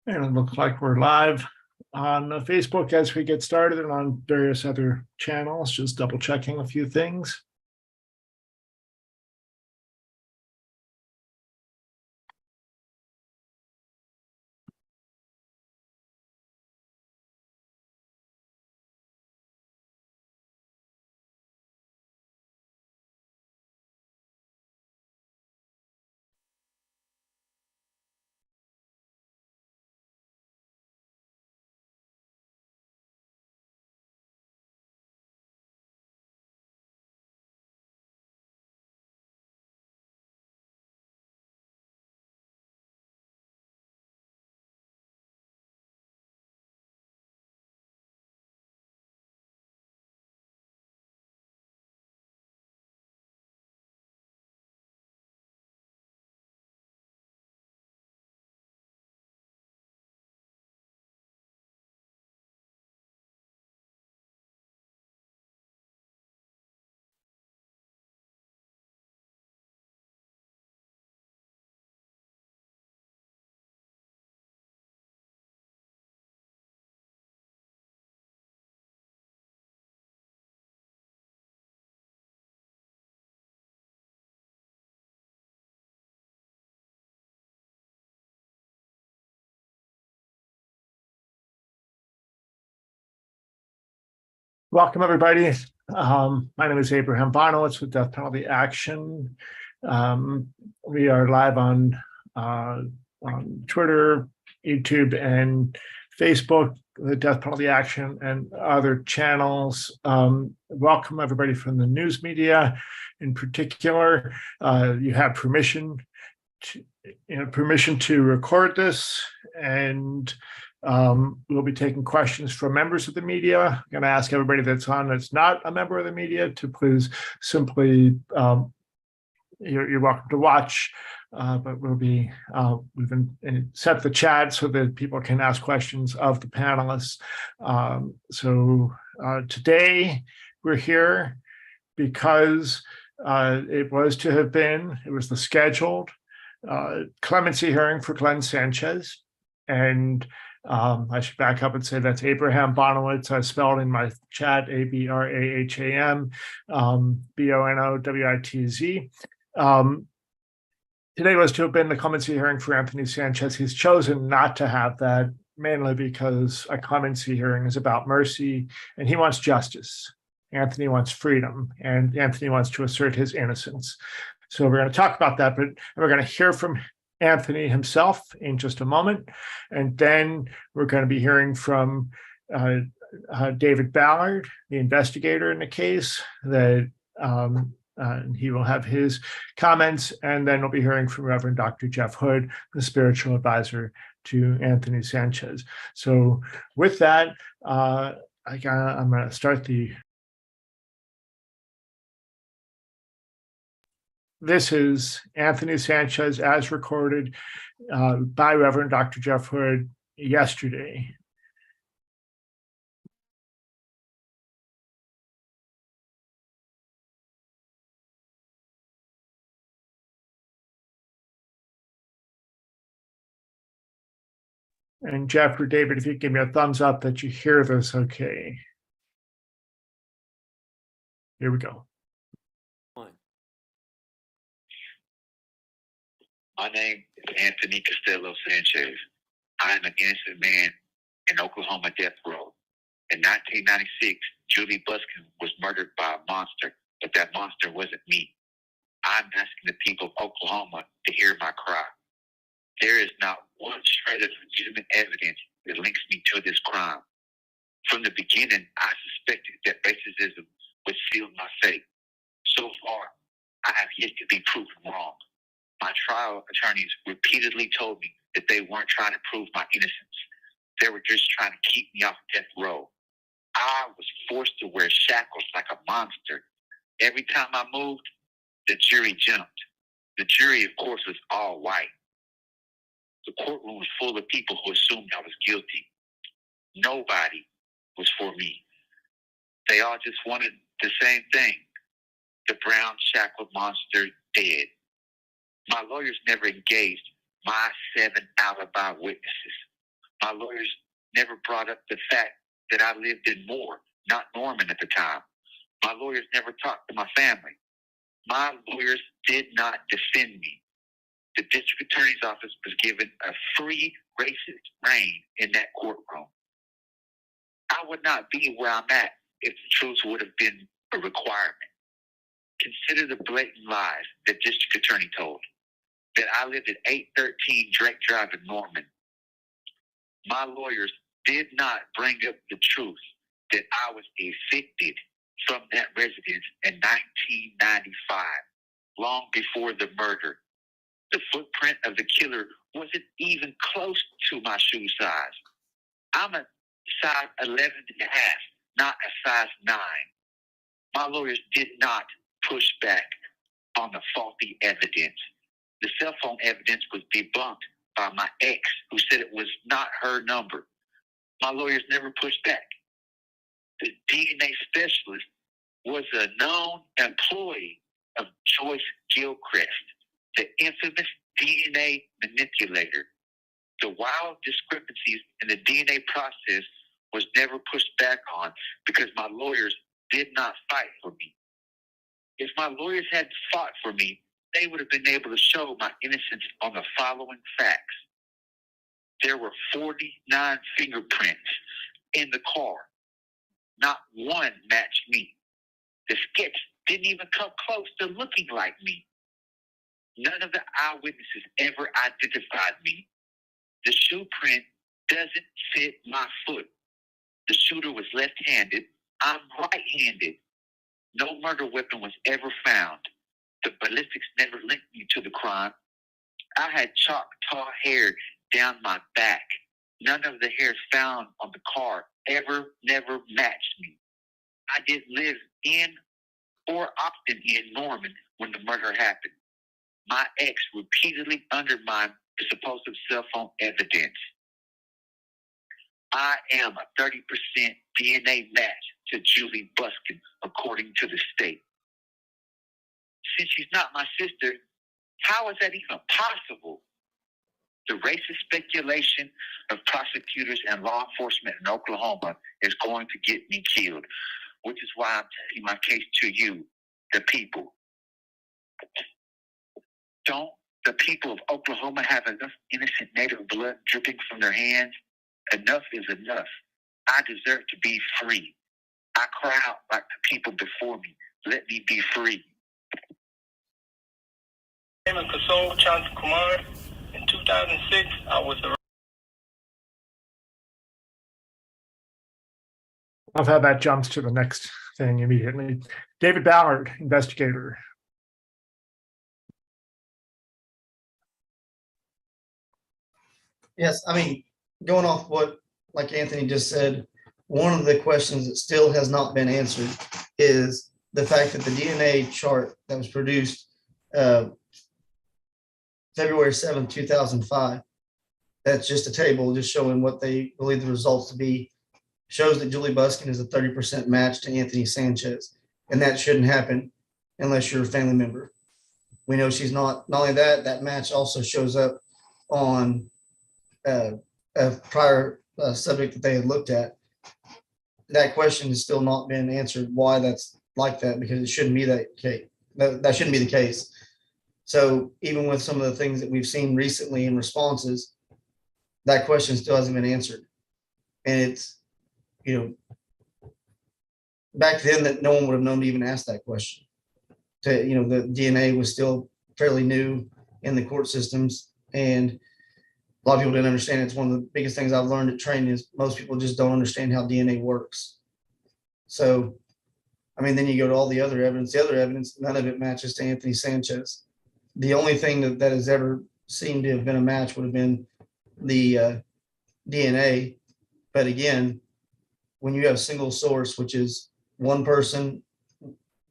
And it looks like we're live on Facebook as we get started and on various other channels, just double checking a few things. Welcome, everybody. My name is Abraham Bonowitz with Death Penalty Action. We are live on Twitter, YouTube, and Facebook, the Death Penalty Action, and other channels. Welcome, everybody from the news media. In particular, you have permission to record this, and we'll be taking questions from members of the media. I'm going to ask everybody that's on that's not a member of the media to please simply, you're welcome to watch, but we've set the chat so that people can ask questions of the panelists. Today we're here because it was the scheduled clemency hearing for Glenn Sanchez. And I should back up and say that's Abraham Bonowitz. I spelled in my chat Abraham Bonowitz. Today was to have been the clemency hearing for Anthony Sanchez. He's chosen not to have that, mainly because a clemency hearing is about mercy, and he wants justice. Anthony wants freedom, and Anthony wants to assert his innocence. So we're going to talk about that, but we're going to hear from Anthony himself in just a moment. And then we're going to be hearing from David Ballard, the investigator in the case, that he will have his comments. And then we'll be hearing from Reverend Dr. Jeff Hood, the spiritual advisor to Anthony Sanchez. So with that, I'm going to start the This is Anthony Sanchez as recorded by Reverend Dr. Jeff Hood yesterday. And Jeff or David, if you give me a thumbs up that you hear this okay. Here we go. My name is Anthony Costello Sanchez. I am an innocent man in Oklahoma death row. In 1996, Julie Buskin was murdered by a monster, but that monster wasn't me. I'm asking the people of Oklahoma to hear my cry. There is not one shred of legitimate evidence that links me to this crime. From the beginning, I suspected that racism would seal my fate. So far, I have yet to be proven wrong. My trial attorneys repeatedly told me that they weren't trying to prove my innocence. They were just trying to keep me off death row. I was forced to wear shackles like a monster. Every time I moved, the jury jumped. The jury, of course, was all white. The courtroom was full of people who assumed I was guilty. Nobody was for me. They all just wanted the same thing. The brown shackled monster dead. My lawyers never engaged my 7 alibi witnesses. My lawyers never brought up the fact that I lived in Moore, not Norman at the time. My lawyers never talked to my family. My lawyers did not defend me. The district attorney's office was given a free racist reign in that courtroom. I would not be where I'm at if the truth would have been a requirement. Consider the blatant lies the district attorney told, that I lived at 813 Drake Drive in Norman. My lawyers did not bring up the truth that I was evicted from that residence in 1995, long before the murder. The footprint of the killer wasn't even close to my shoe size. I'm a size 11 and a half, not a size 9. My lawyers did not push back on the faulty evidence. The cell phone evidence was debunked by my ex, who said it was not her number. My lawyers never pushed back. The DNA specialist was a known employee of Joyce Gilchrist, the infamous DNA manipulator. The wild discrepancies in the DNA process was never pushed back on because my lawyers did not fight for me. If my lawyers had fought for me, they would have been able to show my innocence on the following facts. There were 49 fingerprints in the car. Not one matched me. The sketch didn't even come close to looking like me. None of the eyewitnesses ever identified me. The shoe print doesn't fit my foot. The shooter was left-handed. I'm right-handed. No murder weapon was ever found. The ballistics never linked me to the crime. I had Choctaw hair down my back. None of the hairs found on the car never matched me. I didn't live in or often in Norman when the murder happened. My ex repeatedly undermined the supposed cell phone evidence. I am a 30% DNA match to Julie Buskin, according to the state. Since she's not my sister, how is that even possible? The racist speculation of prosecutors and law enforcement in Oklahoma is going to get me killed, which is why I'm taking my case to you, the people. Don't the people of Oklahoma have enough innocent Native blood dripping from their hands? Enough is enough. I deserve to be free. I cry out like the people before me. Let me be free. Kasol Chant Kumar. In 2006, I was arrested. Love how that jumps to the next thing immediately. David Ballard, investigator. Yes, I mean, going off what, like Anthony just said, one of the questions that still has not been answered is the fact that the DNA chart that was produced February 7th, 2005, that's just a table just showing what they believe the results to be, shows that Julie Buskin is a 30% match to Anthony Sanchez. And that shouldn't happen unless you're a family member. We know she's not. Not only that, that match also shows up on a prior subject that they had looked at. That question has still not been answered, why that's like that, because it shouldn't be that case. That shouldn't be the case. So even with some of the things that we've seen recently in responses, that question still hasn't been answered. And it's, back then that no one would have known to even ask that question. The DNA was still fairly new in the court systems, and a lot of people didn't understand it. It's one of the biggest things I've learned at training is most people just don't understand how DNA works. So, I mean, then you go to all the other evidence. The other evidence, none of it matches to Anthony Sanchez. The only thing that has ever seemed to have been a match would have been the DNA. But again, when you have a single source, which is one person,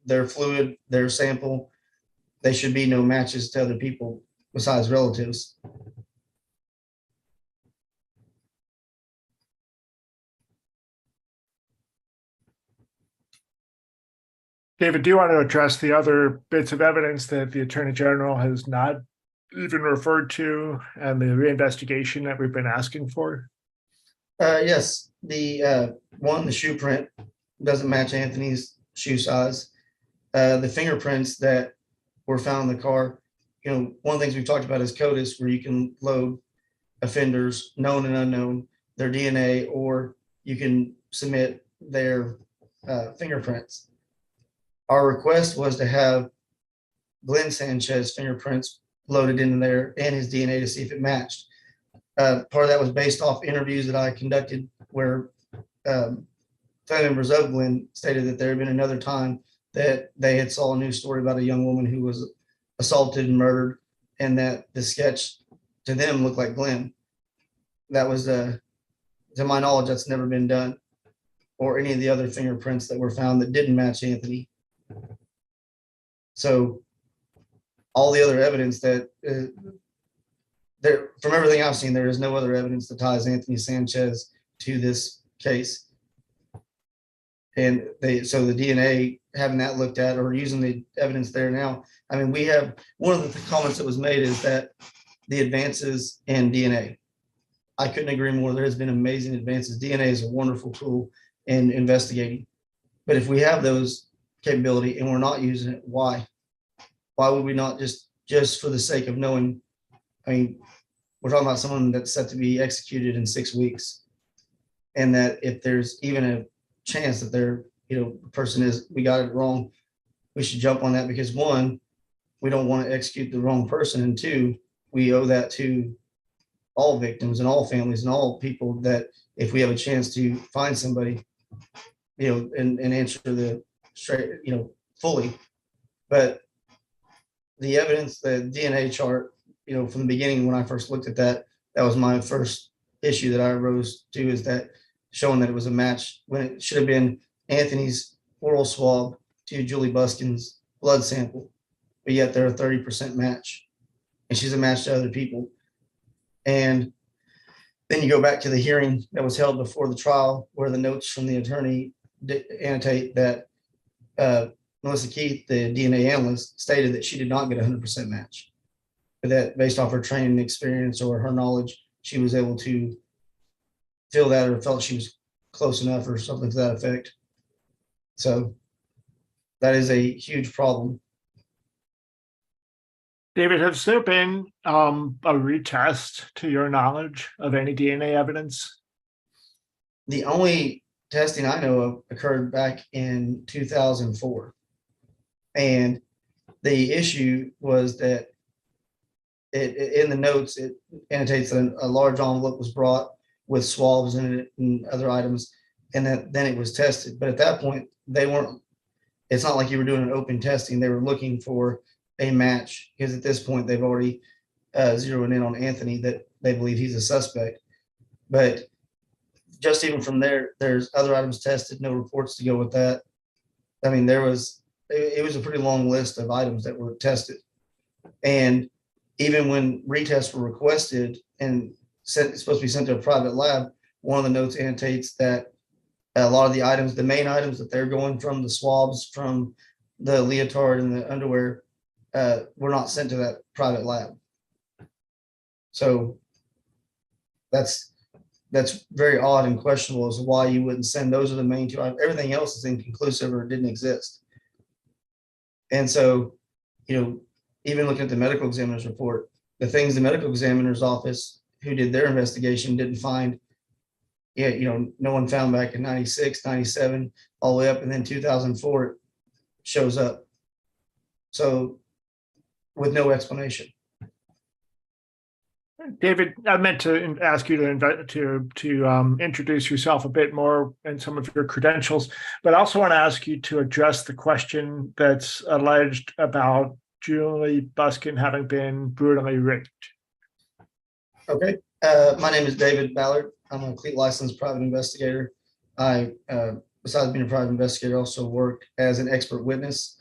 their fluid, their sample, there should be no matches to other people besides relatives. David, do you want to address the other bits of evidence that the Attorney General has not even referred to and the reinvestigation that we've been asking for? Yes, the shoe print doesn't match Anthony's shoe size. The fingerprints that were found in the car, one of the things we've talked about is CODIS, where you can load offenders, known and unknown, their DNA, or you can submit their fingerprints. Our request was to have Glenn Sanchez fingerprints loaded into there and his DNA to see if it matched. Part of that was based off interviews that I conducted where family members of Glenn stated that there had been another time that they had saw a news story about a young woman who was assaulted and murdered, and that the sketch to them looked like Glenn. That was, to my knowledge, that's never been done, or any of the other fingerprints that were found that didn't match Anthony. So all the other evidence that from everything I've seen, there is no other evidence that ties Anthony Sanchez to this case. And so the DNA, having that looked at or using the evidence there now, I mean, we have, one of the comments that was made is that the advances in DNA, I couldn't agree more. There has been amazing advances. DNA is a wonderful tool in investigating. But if we have those capability and we're not using it, why? Why would we not just for the sake of knowing? I mean, we're talking about someone that's set to be executed in 6 weeks. And that if there's even a chance that the person we got it wrong, we should jump on that, because one, we don't want to execute the wrong person. And two, we owe that to all victims and all families and all people, that if we have a chance to find somebody, and answer the straight, fully. But the evidence, the DNA chart, from the beginning, when I first looked at that was my first issue that I arose to, is that showing that it was a match when it should have been Anthony's oral swab to Julie Buskin's blood sample, but yet they're a 30% match, and she's a match to other people. And then you go back to the hearing that was held before the trial, where the notes from the attorney annotate that Melissa Keith, the DNA analyst, stated that she did not get a 100% match, but that based off her training experience or her knowledge, she was able to feel that, or felt she was close enough, or something to that effect. So that is a huge problem. David, has there been a retest, to your knowledge, of any DNA evidence? The only testing I know of occurred back in 2004. And the issue was that in the notes, it annotates that a large envelope was brought with swabs in it and other items, and then it was tested. But at that point, it's not like you were doing an open testing. They were looking for a match, because at this point, they've already zeroed in on Anthony, that they believe he's a suspect. But just even from there, there's other items tested, no reports to go with that. I mean, it was a pretty long list of items that were tested. And even when retests were requested and it's supposed to be sent to a private lab, one of the notes annotates that a lot of the items, the main items that they're going from, the swabs from the leotard and the underwear, were not sent to that private lab. So that's very odd and questionable as to why you wouldn't send. Those are the main two. Everything else is inconclusive or didn't exist. And so, even looking at the medical examiner's report, the things the medical examiner's office, who did their investigation, didn't find, no one found back in 96, 97, all the way up, and then 2004 it shows up. So with no explanation. David, I meant to ask you to introduce yourself a bit more and some of your credentials, but I also want to ask you to address the question that's alleged about Julie Buskin having been brutally raped. Okay. My name is David Ballard. I'm a CLEAT licensed private investigator. I, besides being a private investigator, also work as an expert witness.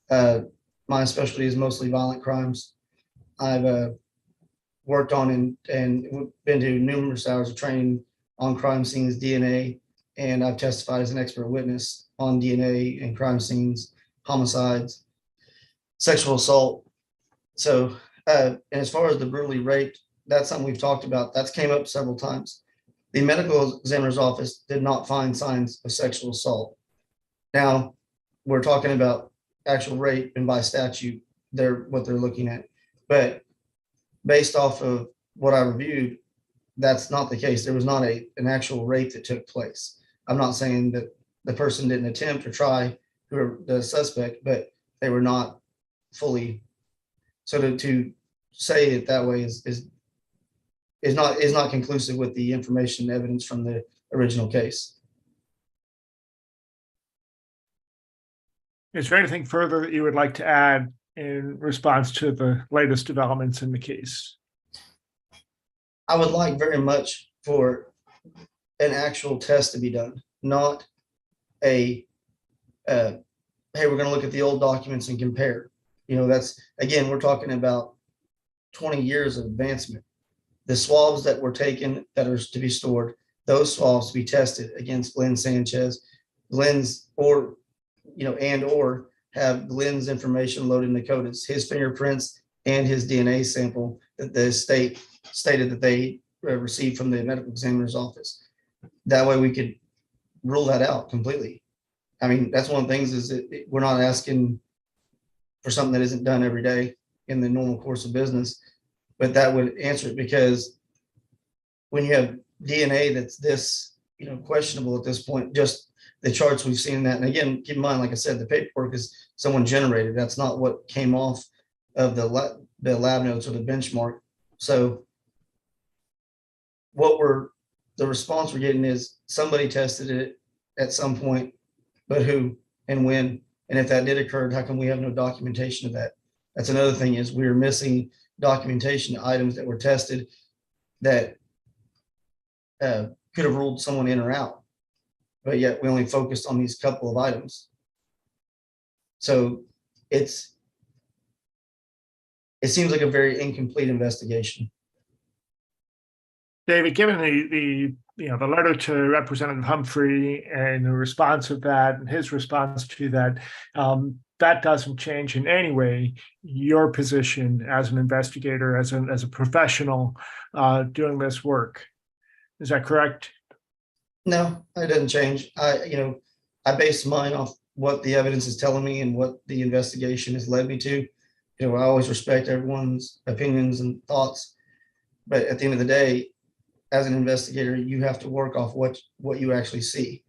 My specialty is mostly violent crimes. I've worked on and been to numerous hours of training on crime scenes, DNA, and I've testified as an expert witness on DNA and crime scenes, homicides, sexual assault. So, and as far as the brutally raped, that's something we've talked about. That's came up several times. The medical examiner's office did not find signs of sexual assault. Now, we're talking about actual rape, and by statute, what they're looking at. But based off of what I reviewed, that's not the case. There was not an actual rape that took place. I'm not saying that the person didn't attempt or try, whoever the suspect, but they were not fully. So to say it that way is not conclusive with the information and evidence from the original case. Is there anything further that you would like to add in response to the latest developments in the case? I would like very much for an actual test to be done, not hey, we're going to look at the old documents and compare. That's, again, we're talking about 20 years of advancement. The swabs that were taken that are to be stored, those swabs to be tested against Glenn Sanchez, Glenn's, or have Glenn's information loaded in the CODIS, his fingerprints and his DNA sample that the state stated that they received from the medical examiner's office. That way we could rule that out completely. I mean, that's one of the things, is that we're not asking for something that isn't done every day in the normal course of business, but that would answer it, because when you have DNA that's this, questionable at this point, just the charts we've seen that, and again, keep in mind, like I said, the paperwork is someone generated. That's not what came off of the lab notes or the benchmark. So the response we're getting is somebody tested it at some point, but who and when? And if that did occur, how come we have no documentation of that? That's another thing, is we're missing documentation items that were tested that could have ruled someone in or out, but yet we only focused on these couple of items. So it seems like a very incomplete investigation. David, given the letter to Representative Humphrey and the response of that and his response to that, that doesn't change in any way your position as an investigator, as a professional doing this work. Is that correct? No, it doesn't change. I base mine off what the evidence is telling me and what the investigation has led me to. I always respect everyone's opinions and thoughts, but at the end of the day, as an investigator, you have to work off what you actually see.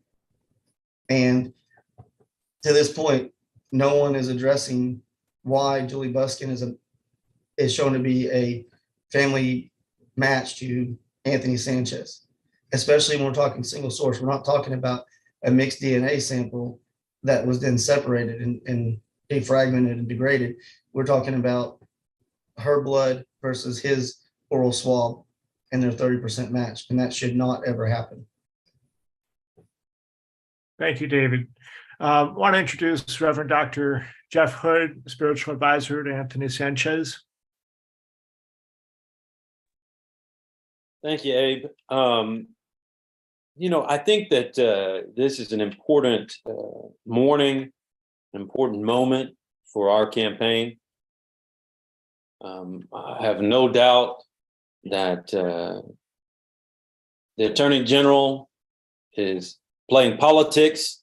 And to this point, no one is addressing why Julie Buskin is shown to be a family match to Anthony Sanchez, especially when we're talking single source. We're not talking about a mixed DNA sample that was then separated and defragmented and degraded. We're talking about her blood versus his oral swab, and they're 30% matched, and that should not ever happen. Thank you, David. I want to introduce Reverend Dr. Jeff Hood, spiritual advisor to Anthony Sanchez. Thank you, Abe. I think that this is an important morning, an important moment for our campaign. I have no doubt that the Attorney General is playing politics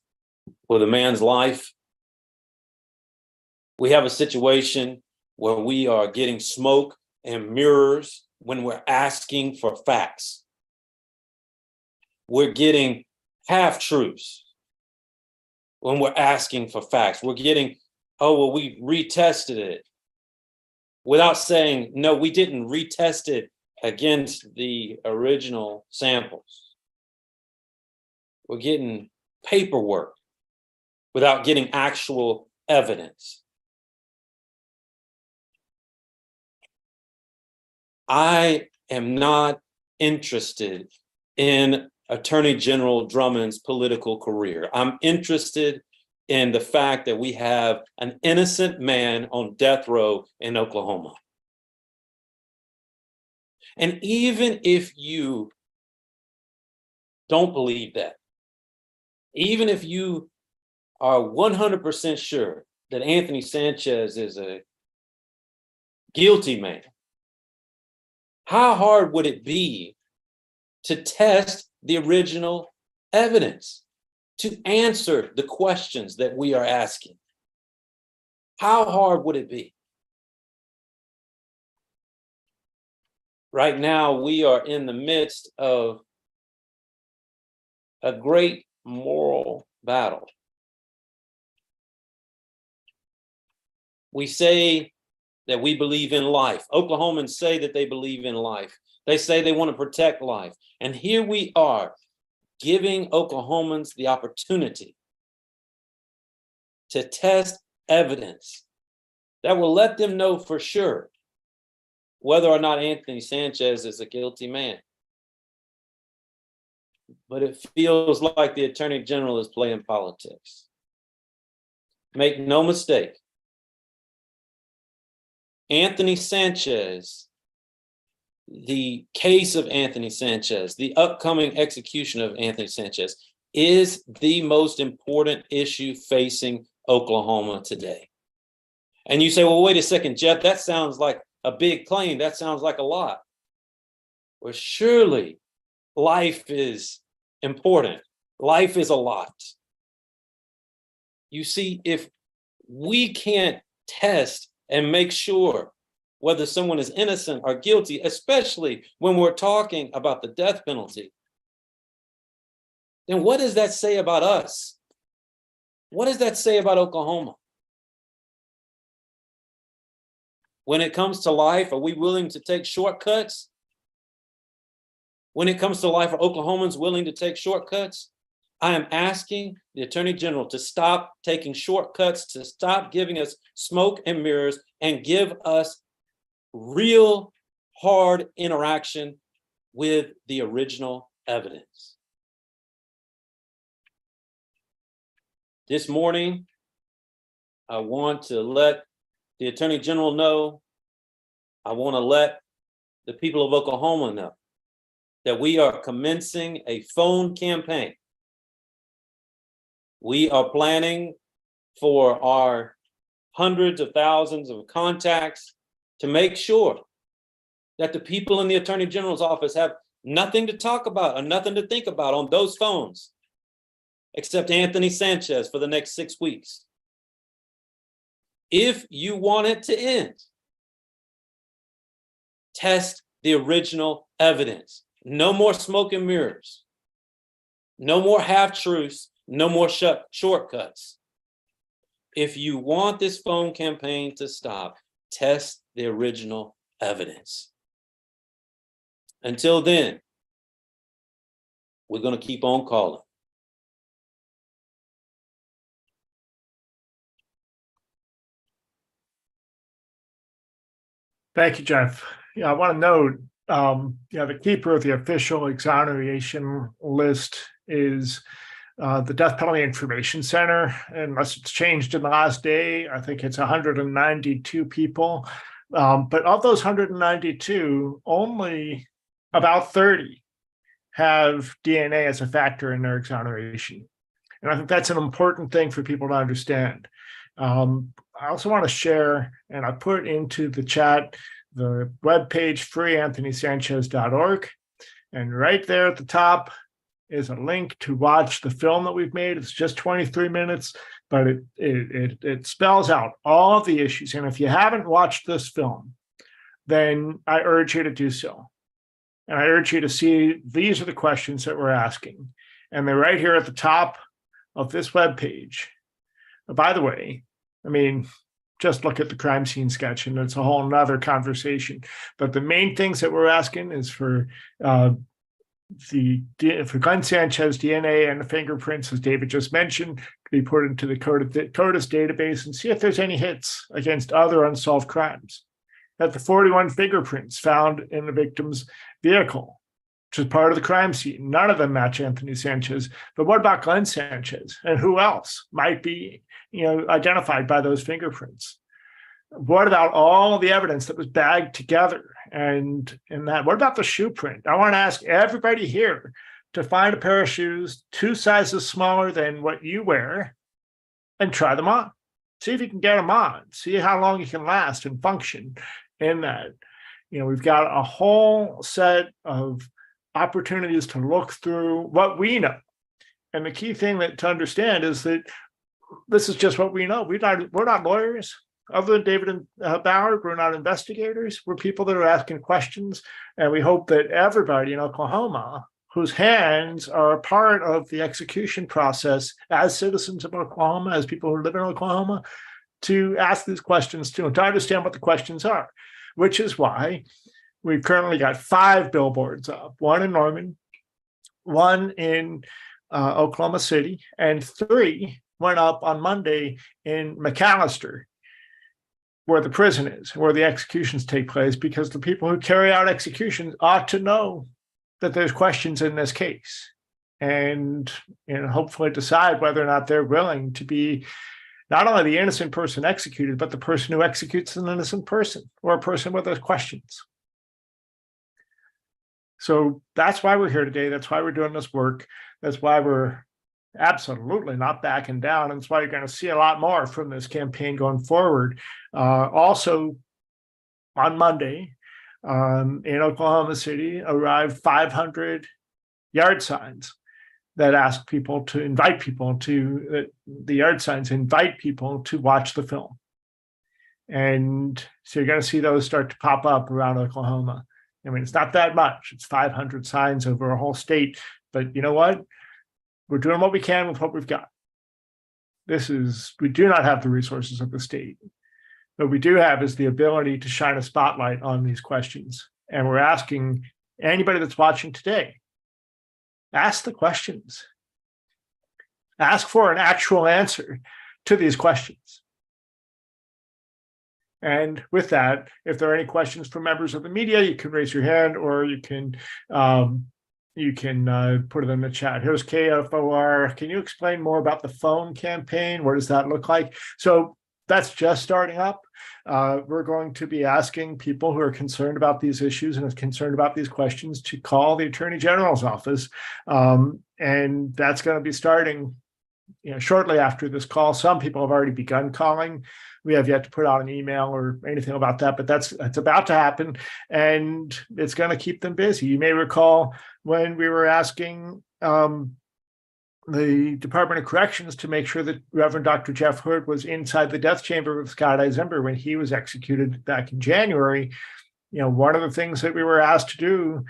with a man's life. We have a situation where we are getting smoke and mirrors when we're asking for facts. We're getting half-truths when we're asking for facts. We're getting, we retested it, without saying, no, we didn't retest it against the original samples. We're getting paperwork without getting actual evidence. I am not interested in Attorney General Drummond's political career. I'm interested in the fact that we have an innocent man on death row in Oklahoma. And even if you don't believe that, even if you are 100% sure that Anthony Sanchez is a guilty man, how hard would it be to test the original evidence, to answer the questions that we are asking. How hard would it be? Right now, we are in the midst of a great moral battle. We say that we believe in life. Oklahomans say that they believe in life. They say they want to protect life. And here we are giving Oklahomans the opportunity to test evidence that will let them know for sure whether or not Anthony Sanchez is a guilty man. But it feels like the Attorney General is playing politics. Make no mistake, Anthony Sanchez, the case of Anthony Sanchez, the upcoming execution of Anthony Sanchez, is the most important issue facing Oklahoma today. And you say, well, wait a second, Jeff, that sounds like a big claim. That sounds like a lot. Well, surely life is important. Life is a lot. You see, if we can't test and make sure whether someone is innocent or guilty, especially when we're talking about the death penalty, then what does that say about us? What does that say about Oklahoma? When it comes to life, are we willing to take shortcuts? When it comes to life, are Oklahomans willing to take shortcuts? I am asking the Attorney General to stop taking shortcuts, to stop giving us smoke and mirrors, and give us real hard interaction with the original evidence. This morning, I want to let the Attorney General know, I want to let the people of Oklahoma know that we are commencing a phone campaign. We are planning for our hundreds of thousands of contacts to make sure that the people in the Attorney General's office have nothing to talk about or nothing to think about on those phones, except Anthony Sanchez for the next 6 weeks. If you want it to end, test the original evidence. No more smoke and mirrors. No more half-truths. No more shortcuts. If you want this phone campaign to stop, test the original evidence. Until then, we're going to keep on calling. Thank you, Jeff. Yeah, I want to note, the keeper of the official exoneration list is the Death Penalty Information Center. Unless it's changed in the last day, I think it's 192 people. But of those 192, only about 30 have DNA as a factor in their exoneration. And I think that's an important thing for people to understand. I also want to share, and I put into the chat, the webpage freeanthonysanchez.org. And right there at the top is a link to watch the film that we've made. It's just 23 minutes, but it spells out all of the issues. And if you haven't watched this film, then I urge you to do so. And I urge you to see, these are the questions that we're asking. And they're right here at the top of this webpage. By the way, I mean, just look at the crime scene sketch and it's a whole nother conversation. But the main things that we're asking is for Glenn Sanchez DNA and the fingerprints, as David just mentioned, to be put into the CODIS database and see if there's any hits against other unsolved crimes. That the 41 fingerprints found in the victim's vehicle, which is part of the crime scene, none of them match Anthony Sanchez. But what about Glenn Sanchez? And who else might be, identified by those fingerprints? What about all the evidence that was bagged together? And that, what about the shoe print? I want to ask everybody here to find a pair of shoes 2 sizes smaller than what you wear and try them on. See if you can get them on. See how long you can last and function in that. We've got a whole set of opportunities to look through what we know. And the key thing to understand is that this is just what we know. We're not lawyers. Other than David and Ballard, we're not investigators. We're people that are asking questions. And we hope that everybody in Oklahoma whose hands are a part of the execution process as citizens of Oklahoma, as people who live in Oklahoma, to ask these questions too, and to understand what the questions are, which is why we've currently got 5 billboards up, 1 in Norman, 1 in Oklahoma City, and 3 went up on Monday in McAllister, where the prison is, where the executions take place, because the people who carry out executions ought to know that there's questions in this case, and hopefully decide whether or not they're willing to be not only the innocent person executed, but the person who executes an innocent person, or a person with those questions. So that's why we're here today. That's why we're doing this work. That's why we're absolutely not backing down. And that's why you're going to see a lot more from this campaign going forward. Also, on Monday, in Oklahoma City, arrived 500 yard signs that ask people to invite people to, the yard signs invite people to watch the film. And so you're going to see those start to pop up around Oklahoma. I mean, it's not that much. It's 500 signs over a whole state. But you know what? We're doing what we can with what we've got. We do not have the resources of the state. What we do have is the ability to shine a spotlight on these questions. And we're asking anybody that's watching today, ask the questions. Ask for an actual answer to these questions. And with that, if there are any questions from members of the media, you can raise your hand, or you can put it in the chat. Here's KFOR. Can you explain more about the phone campaign? What does that look like? So that's just starting up. We're going to be asking people who are concerned about these issues and are concerned about these questions to call the Attorney General's office. And that's going to be starting shortly after this call. Some people have already begun calling. We have yet to put out an email or anything about that, but that's about to happen, and it's going to keep them busy. You may recall when we were asking the Department of Corrections to make sure that Reverend Dr. Jeff Hood was inside the death chamber with Scott Eisenberg when he was executed back in January. One of the things that we were asked to do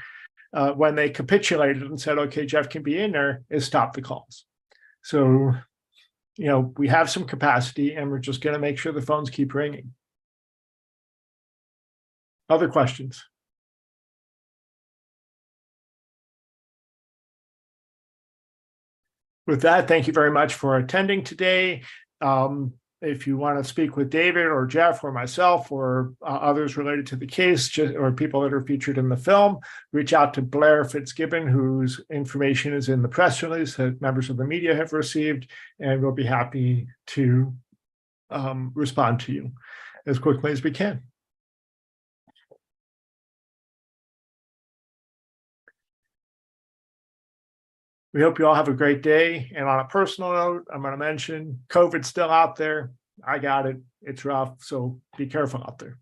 when they capitulated and said, okay, Jeff can be in there, is stop the calls. So we have some capacity, and we're just going to make sure the phones keep ringing. Other questions? With that, thank you very much for attending today. If you want to speak with David or Jeff or myself or others related to the case, or people that are featured in the film, reach out to Blair Fitzgibbon, whose information is in the press release that members of the media have received, and we'll be happy to respond to you as quickly as we can. We hope you all have a great day. And on a personal note, I'm going to mention COVID's still out there. I got it. It's rough. So be careful out there.